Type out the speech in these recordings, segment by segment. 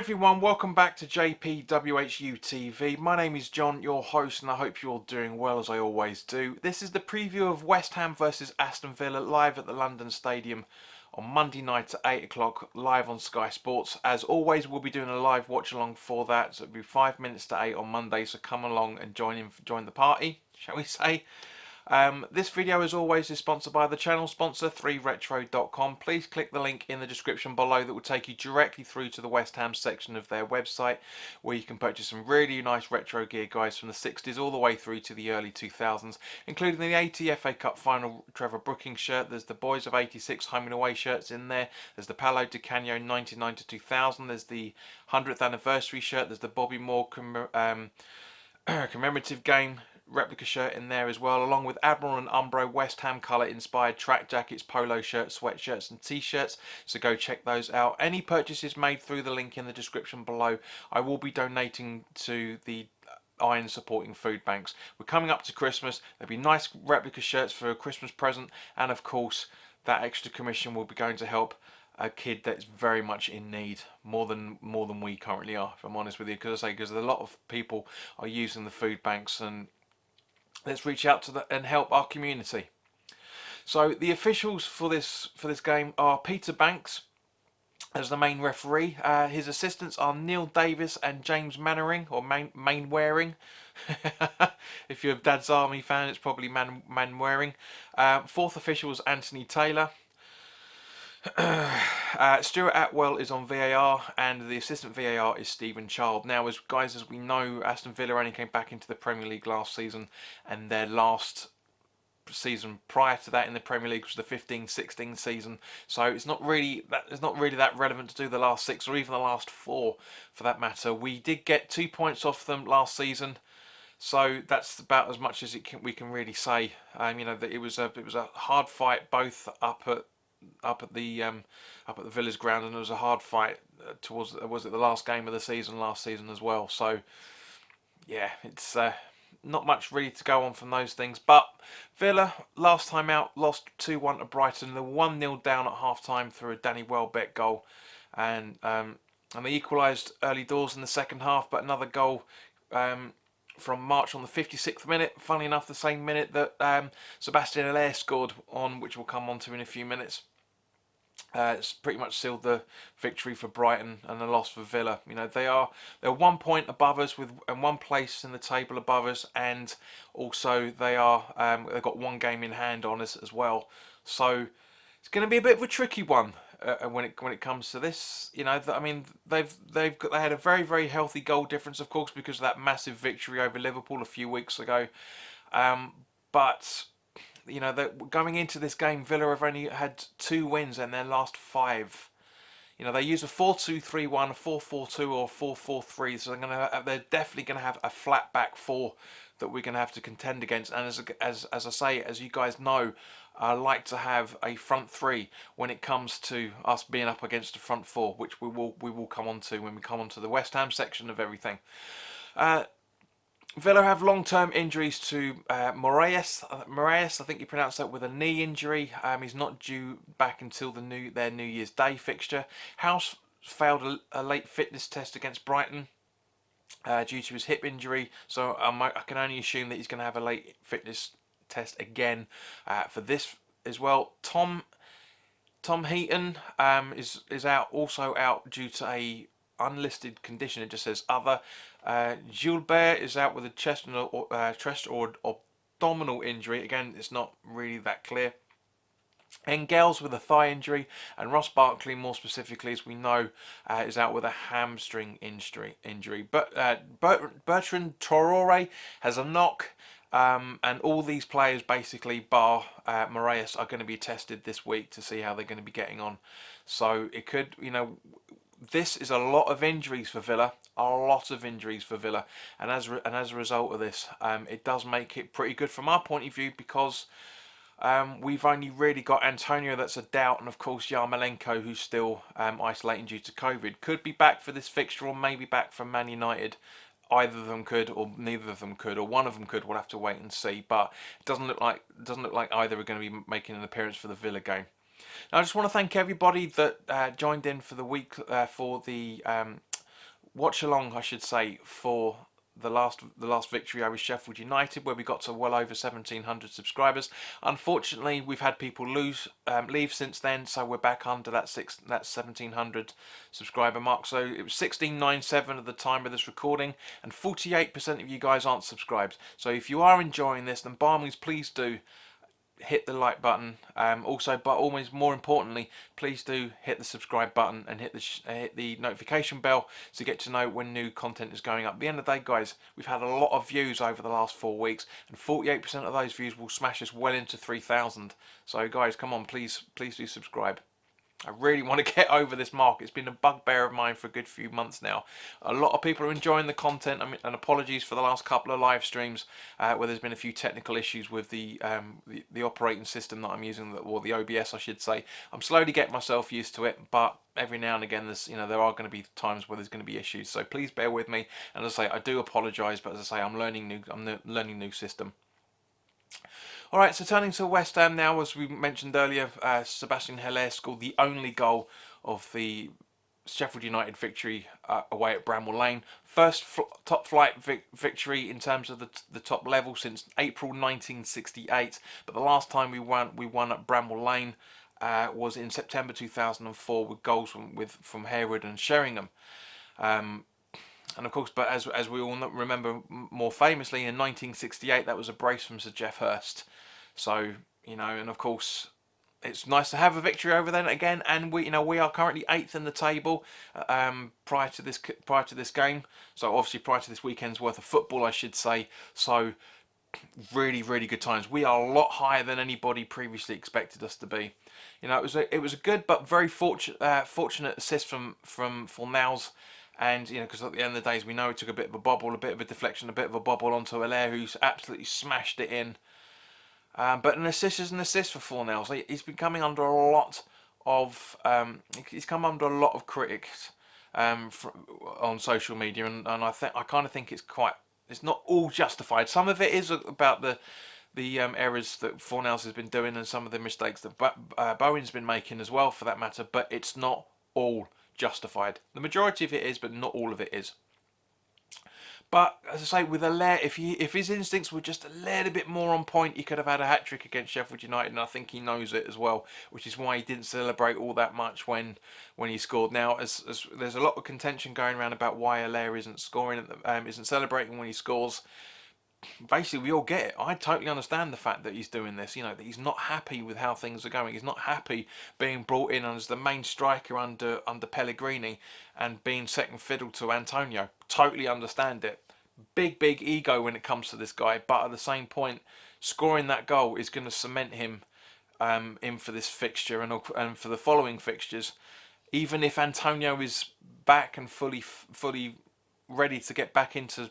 everyone, welcome back to WHU TV. My name is John, your host, and I hope you're all doing well as I always do. This is the preview of West Ham versus Aston Villa live at the London Stadium on Monday night at 8 o'clock, live on Sky Sports. As always, we'll be doing a live watch along for that, so it'll be 5 minutes to 8 on Monday, so come along and join the party, shall we say. This video, as always, is sponsored by the channel sponsor 3retro.com. Please click the link in the description below that will take you directly through to the West Ham section of their website, where you can purchase some really nice retro gear, guys, from the 60s all the way through to the early 2000s, including the 80 FA Cup final Trevor Brooking shirt. There's the Boys of 86 home and away shirts in there. There's the Paolo Di Canio 99 to 2000. There's the 100th anniversary shirt. There's the Bobby Moore commemorative game replica shirt in there as well, along with Admiral and Umbro West Ham colour inspired track jackets, polo shirts, sweatshirts and t-shirts, so go check those out. Any purchases made through the link in the description below, I will be donating to the Iron supporting food banks. We're coming up to Christmas, there'll be nice replica shirts for a Christmas present, and of course that extra commission will be going to help a kid that's very much in need, more than we currently are, if I'm honest with you, because a lot of people are using the food banks, and let's reach out to and help our community. So the officials for this game are Peter Banks as the main referee. His assistants are Neil Davis and James Mannering, or Mainwaring. If you're a Dad's Army fan, it's probably Manwaring. Fourth official is Anthony Taylor. Stuart Atwell is on VAR, and the assistant VAR is Stephen Child. Now, as we know, Aston Villa only came back into the Premier League last season, and their last season prior to that in the Premier League was the 15-16 season. So it's not really that relevant to do the last 6 or even the last 4, for that matter. We did get 2 points off them last season, so that's about as much as we can really say. You know, that it was a hard fight, both up at the Villa's ground, and it was a hard fight towards, was it the last game of the season last season as well. So yeah, it's not much really to go on from those things. But Villa last time out lost 2-1 to Brighton. They're 1-0 down at half time through a Danny Welbeck goal, and they equalised early doors in the second half, but another goal from March on the 56th minute, funnily enough the same minute that Sebastian Haller scored on, which we'll come on to in a few minutes. It's pretty much sealed the victory for Brighton and the loss for Villa. You know, they're 1 point above us and 1 place in the table above us, and also they've got 1 game in hand on us as well. So it's going to be a bit of a tricky one when it comes to this. You know, I mean, they had a very, very healthy goal difference, of course, because of that massive victory over Liverpool a few weeks ago. But you know, going into this game, Villa have only had 2 wins in their last 5. You know, they use a 4-2-3-1, a 4-4-2, or 4-4-3. So they're definitely going to have a flat back 4 that we're going to have to contend against. And as I say, as you guys know, I like to have a front 3 when it comes to us being up against a front 4, which we will come on to when we come on to the West Ham section of everything. Villa have long-term injuries to Moraes. I think you pronounce that, with a knee injury. He's not due back until their New Year's Day fixture. House failed a late fitness test against Brighton due to his hip injury, so I can only assume that he's going to have a late fitness test again for this as well. Tom Heaton is also out due to a unlisted condition. It just says other. Gilbert is out with a chest or abdominal injury. Again, it's not really that clear. Engels with a thigh injury, and Ross Barkley, more specifically, as we know, is out with a hamstring injury. But Bertrand Traore has a knock, and all these players, basically bar Moraes, are going to be tested this week to see how they're going to be getting on. So it could, you know, this is a lot of injuries for Villa, and as a result of this, it does make it pretty good from our point of view, because we've only really got Antonio that's a doubt, and of course Yarmolenko, who's still isolating due to COVID. Could be back for this fixture, or maybe back from Man United. Either of them could, or neither of them could, or one of them could. We'll have to wait and see. But it doesn't look like either are going to be making an appearance for the Villa game. Now, I just want to thank everybody that joined in for the week for the watch along, I should say, for the last victory over Sheffield United, where we got to well over 1,700 subscribers. Unfortunately, we've had people leave since then, so we're back under that 1,700 subscriber mark. So it was 1697 at the time of this recording, and 48% of you guys aren't subscribed. So if you are enjoying this, then by all means, please do hit the like button. Also, but always more importantly, please do hit the subscribe button and hit the notification bell to get to know when new content is going up. At the end of the day, guys, we've had a lot of views over the last 4 weeks, and 48% of those views will smash us well into 3,000. So guys, come on, please do subscribe. I really want to get over this mark. It's been a bugbear of mine for a good few months now. A lot of people are enjoying the content. I mean, and apologies for the last couple of live streams where there's been a few technical issues with the operating system that I'm using, or the OBS, I should say. I'm slowly getting myself used to it, but every now and again, there are going to be times where there's going to be issues. So please bear with me. And as I say, I do apologise, but as I say, I'm learning new system. Alright, so turning to West Ham now, as we mentioned earlier, Sebastian Haller scored the only goal of the Sheffield United victory away at Bramall Lane. First top flight victory in terms of the top level since April 1968, but the last time we won at Bramall Lane was in September 2004 with goals from Harewood and Sheringham. And of course, but as we all remember more famously, in 1968 that was a brace from Sir Geoff Hurst. So, and of course, it's nice to have a victory over then again, and we are currently 8th in the table prior to this game. So obviously prior to this weekend's worth of football, I should say. So really, really good times. We are a lot higher than anybody previously expected us to be. It was a good but very fortunate assist from Fornals. And because at the end of the day, as we know, it took a bit of a bobble, a bit of a deflection, a bit of a bobble onto Haller, who's absolutely smashed it in. But an assist is an assist for Fornals. He's been coming under a lot of he's come under a lot of critics on social media, and I kind of think it's not all justified. Some of it is about the errors that Fornals has been doing, and some of the mistakes that Bowen's been making as well, for that matter. But it's not all justified. The majority of it is, but not all of it is. But as I say, with Haller, if his instincts were just a little bit more on point, he could have had a hat-trick against Sheffield United, and I think he knows it as well, which is why he didn't celebrate all that much when he scored. Now, as there's a lot of contention going around about why Haller isn't celebrating when he scores. Basically, we all get it. I totally understand the fact that he's doing this. That he's not happy with how things are going. He's not happy being brought in as the main striker under Pellegrini and being second fiddle to Antonio. Totally understand it. Big ego when it comes to this guy, but at the same point, scoring that goal is going to cement him in for this fixture and for the following fixtures. Even if Antonio is back and fully ready to get back into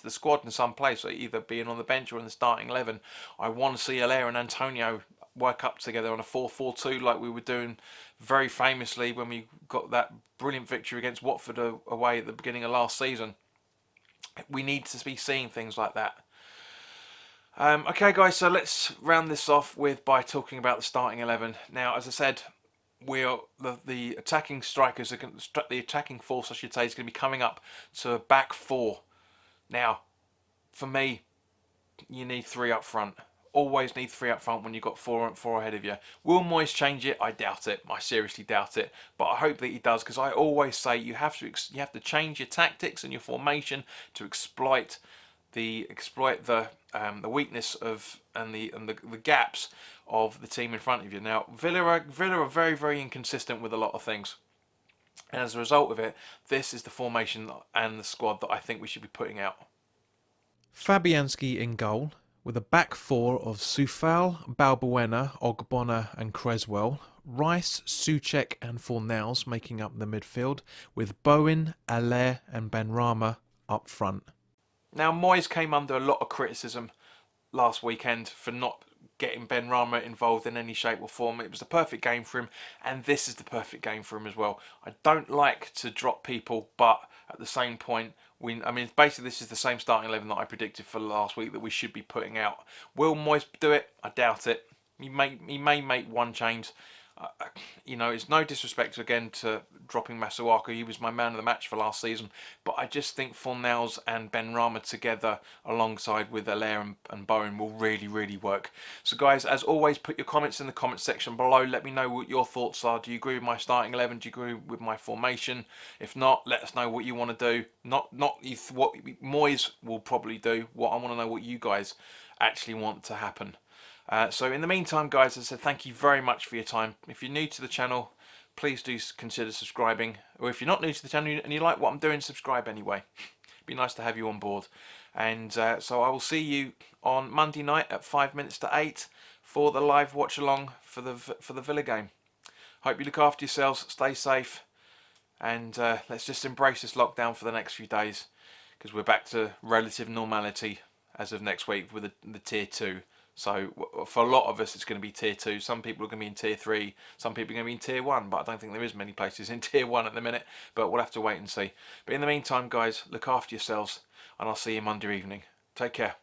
the squad in some place, or either being on the bench or in the starting 11, I want to see Haller and Antonio work up together on a 4-4-2 like we were doing very famously when we got that brilliant victory against Watford away at the beginning of last season. We need to be seeing things like that. Okay, guys, so let's round this off by talking about the starting 11. Now, as I said, the attacking strikers the attacking force, I should say, is going to be coming up to a back four. Now, for me, you need 3 up front. Always need 3 up front when you've got 4 ahead of you. Will Moyes change it? I doubt it. I seriously doubt it. But I hope that he does, because I always say you have to change your tactics and your formation to exploit the weakness of and the gaps of the team in front of you. Now, Villa are very, very inconsistent with a lot of things. And as a result of it, this is the formation and the squad that I think we should be putting out. Fabianski in goal, with a back 4 of Soufal, Balbuena, Ogbonna and Creswell. Rice, Souček and Fornals making up the midfield, with Bowen, Haller and Benrahma up front. Now, Moyes came under a lot of criticism last weekend for not getting Benrahma involved in any shape or form. It was the perfect game for him, and this is the perfect game for him as well. I don't like to drop people, but at the same point, basically this is the same starting 11 that I predicted for last week that we should be putting out. Will Moyes do it? I doubt it. He may make one change. You know, it's no disrespect again to dropping Masuaku. He was my man of the match for last season. But I just think Fornals and Ben Rama together alongside with Allaire and Bowen will really, really work. So guys, as always, put your comments in the comments section below. Let me know what your thoughts are. Do you agree with my starting 11? Do you agree with my formation? If not, let us know what you want to do. Not what Moyes will probably do. What I want to know what you guys actually want to happen. So in the meantime, guys, as I said, thank you very much for your time. If you're new to the channel, please do consider subscribing. Or if you're not new to the channel and you like what I'm doing, subscribe anyway. It'd be nice to have you on board. And so I will see you on Monday night at 5 minutes to 8 for the live watch along for the Villa game. Hope you look after yourselves, stay safe, and let's just embrace this lockdown for the next few days, because we're back to relative normality as of next week with the tier 2. So for a lot of us, it's going to be tier 2. Some people are going to be in tier 3. Some people are going to be in tier 1. But I don't think there is many places in tier 1 at the minute. But we'll have to wait and see. But in the meantime, guys, look after yourselves. And I'll see you Monday evening. Take care.